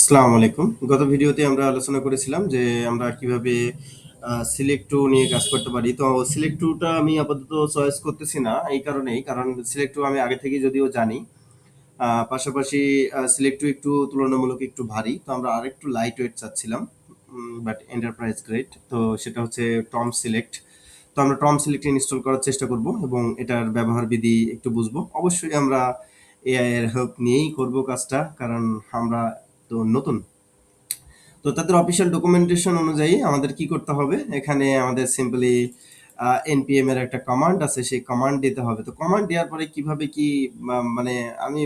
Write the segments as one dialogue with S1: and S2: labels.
S1: আসসালামু আলাইকুম। গত ভিডিওতে আমরা আলোচনা করেছিলাম যে আমরা কিভাবে সিলেক্ট টু নিয়ে কাজ করতে পারি। তো সিলেক্ট টুটা আমি আপাতত চয়েস করতেছি না এই কারণেই, কারণ সিলেক্ট টু আমি আগে থেকেই যদিও জানি। পাশাপাশি সিলেক্ট টু একটু তুলনামূলক একটু ভারী, তো আমরা আরেকটু লাইট ওয়েট চাচ্ছিলাম, বাট এন্টারপ্রাইজ গ্রেড। তো সেটা হচ্ছে টম সিলেক্ট। তো আমরা টম সিলেক্ট ইনস্টল করার চেষ্টা করব এবং এটার ব্যবহার বিধি একটু বুঝবো। অবশ্যই আমরা এআই এর হেল্প নিয়েই করব কাজটা, কারণ আমরা তো নতুন। তো তাদের অফিসিয়াল ডকুমেন্টেশন অনুযায়ী আমাদের কি করতে হবে, এখানে আমাদের সিম্পলি এনপিএম এর একটা কমান্ড আছে, সেই কমান্ড দিতে হবে। তো কমান্ড দেওয়ার পরে কিভাবে কি মানে আমি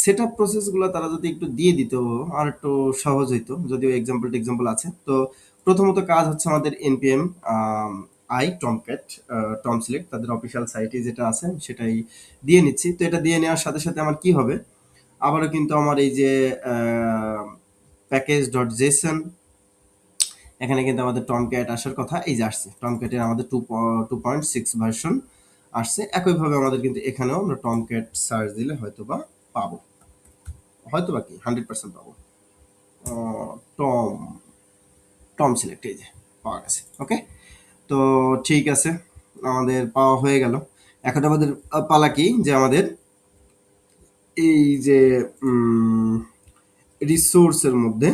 S1: সেট আপ প্রসেসগুলো তারা যদি একটু দিয়ে দিত আর একটু সহজ হইতো, যদিও এক্সাম্পল আছে। তো প্রথমত কাজ হচ্ছে আমাদের npm I Tomcat Tom select তাদের অফিসিয়াল সাইটে যেটা আছে সেটাই দিয়ে নিচ্ছি। তো এটা দিয়ে নেওয়ার সাথে সাথে আমার কি হবে, আবারও কিন্তু আমার এই যে প্যাকেজ ডট জেসন, এখানে কিন্তু আমাদের টমক্যাট আসার কথা, এই যে আসছে টমক্যাটের আমাদের 2.6 ভার্সন আসছে। একইভাবে আমাদের কিন্তু এখানেও আমরা টমক্যাট সার্চ দিলে হয়তোবা পাবো, হয়তোবা কি 100% পাবো। টম টম সিলেক্ট, এই যে পাওয়া গেছে। ওকে, তো ঠিক আছে, আমাদের পাওয়া হয়ে গেল। এখন আমাদের পালা কি, যে আমাদের এই যে রিসোর্সের মধ্যে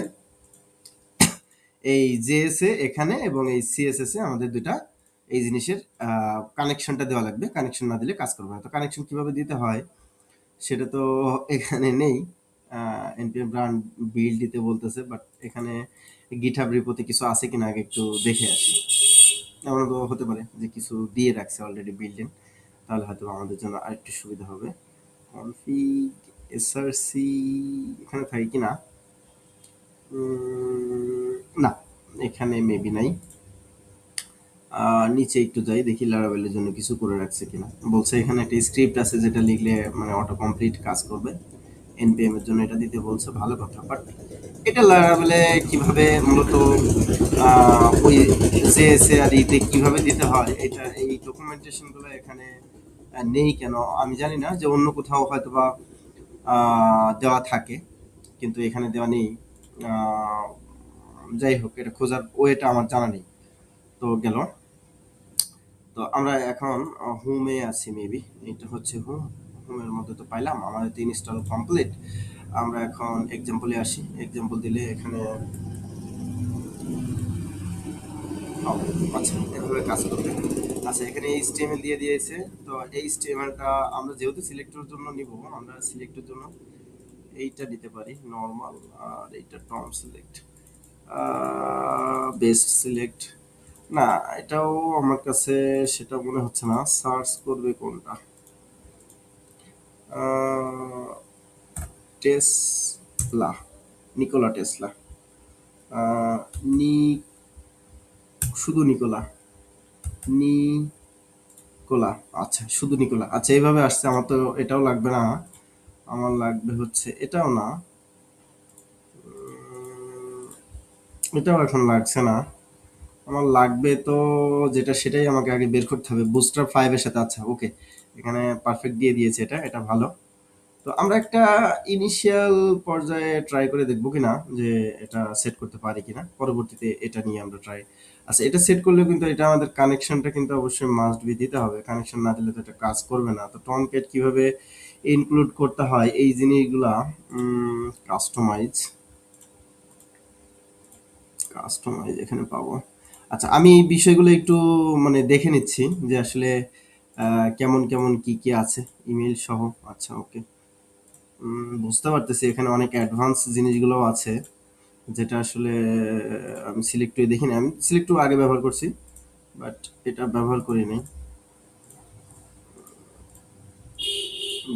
S1: এই জেএসএ এখানে এবং এই সিএসএস এ আমাদের দুটা এই জিনিসের কানেকশনটা দেওয়া লাগবে। কানেকশন না দিলে কাজ করবে না। তো কানেকশন কিভাবে দিতে হয় সেটা তো এখানে নেই। এনপিএম ব্রান্ড বিল্ড দিতে বলতেছে, বাট এখানে গিটহাব রিপোতে কিছু আছে কিনা আগে একটু দেখে আসি। এমন তো হতে পারে যে কিছু দিয়ে রাখছে অলরেডি বিল্ড ইন, তাহলে হয়তো আমাদের জন্য আরেকটু সুবিধা হবে। কনফিগ এসআরসি এখানে থাকে কিনা, না এখানে মেবি নাই। নিচে একটু যাই দেখি লারাভেলের জন্য কিছু করে রাখছে কিনা। বলছে এখানে একটা স্ক্রিপ্ট আছে যেটা লিখলে মানে অটো কমপ্লিট কাজ করবে। এনপিএম এর জন্য এটা দিতে বলছে, ভালো কথা। বাট এটা লারাভেলে কিভাবে মূলত ওই জেএসএ আর ইতে কিভাবে দিতে হয়, এটা এই ডকুমেন্টেশন গুলো এখানে নেই কেন আমি জানি না, যে অন্য কোথাও হয়তোবা দেওয়া থাকে কিন্তু এখানে দেওয়া নেই। আহ, যাই হোক, এটা খোঁজার ওয়েটা আমার জানা নেই। তো গেল। তো আমরা এখন হোমে আছি মেবি, এটা হচ্ছে হোম। হোমের মধ্যে তো পাইলাম, আমাদের তো ইনস্টল কমপ্লিট। আমরা এখন এক্সাম্পলে আসি। এক্সাম্পল দিলে এখানে আচ্ছা এভাবে কাজ করবে। আচ্ছা এখানে এইচটিএমএল দিয়ে দিয়েছে। তো এইচটিএমএলটা আমরা যেহেতু সিলেক্টর জন্য নিব, আমরা সিলেক্টর জন্য এইটা দিতে পারি নর্মাল, আর এইটা টম সিলেক্ট, বেস্ট সিলেক্ট। না, এটাও আমার কাছে সেটা মনে হচ্ছে না। সার্চ করবে কোনটা, টেসলা, নিকোলা টেসলা, আহ, নি শুধু নিকোলা, নিকোলা, আচ্ছা শুধু নিকোলা। আচ্ছা এইভাবে আসছে। আমার তো এটাও লাগবে না, আমার লাগবে হচ্ছে এটাও না, এটাও এখন লাগছে না। আমার লাগবে তো যেটা সেটাই আমাকে আগে বের করতে হবে, বুস্টার 5 এর সাথে। আচ্ছা ওকে, এখানে পারফেক্ট দিয়ে দিয়েছে, এটা এটা ভালো। তো আমরা একটা ইনিশিয়াল পর্যায়ে ট্রাই করে দেখবো কিনা যে এটা সেট করতে পারি কিনা, পরবর্তীতে এটা নিয়ে আমরা ট্রাই। আচ্ছা এটা সেট করলেও কিন্তু এটা আমাদের কানেকশনটা কিন্তু অবশ্যই মাস্ট বি দিতে হবে, কানেকশন না দিলে তো এটা কাজ করবে না। তো টমক্যাট কিভাবে ইনক্লুড করতে হয় এই জিনিসগুলা, কাস্টমাইজ, কাস্টমাইজ এখানে পাবো। আচ্ছা আমি এই বিষয়গুলো একটু মানে দেখে নিচ্ছি যে আসলে কেমন কেমন কি কি আছে, ইমেল সহ। আচ্ছা ওকে, বুঝতে পারতেছি এখানে অনেক অ্যাডভান্স জিনিসগুলোও আছে, যেটা আসলে আমি সিলেক্ট টু দেখি না। আমি সিলেক্ট টু আগে ব্যবহার করছি, বাট এটা ব্যবহার করি নাই।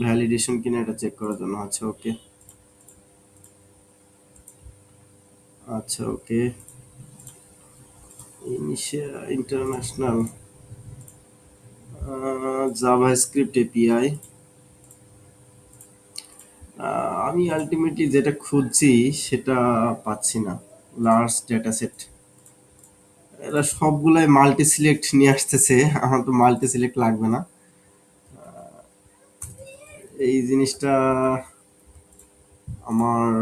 S1: ভ্যালিডেশন কিনা এটা চেক করার জন্য। আচ্ছা ওকে, আচ্ছা ওকে, ইন্টারন্যাশনাল জাভাস্ক্রিপ্ট এপিআই। আমি আলটিমেটলি যেটা খুঁজছি সেটা পাচ্ছি না। লার্জ ডেটা সেট, এরা সবগুলাই মাল্টি সিলেক্ট নিয়ে আসতেছে, আমার তো মাল্টি সিলেক্ট লাগবে না। এই জিনিসটা আমার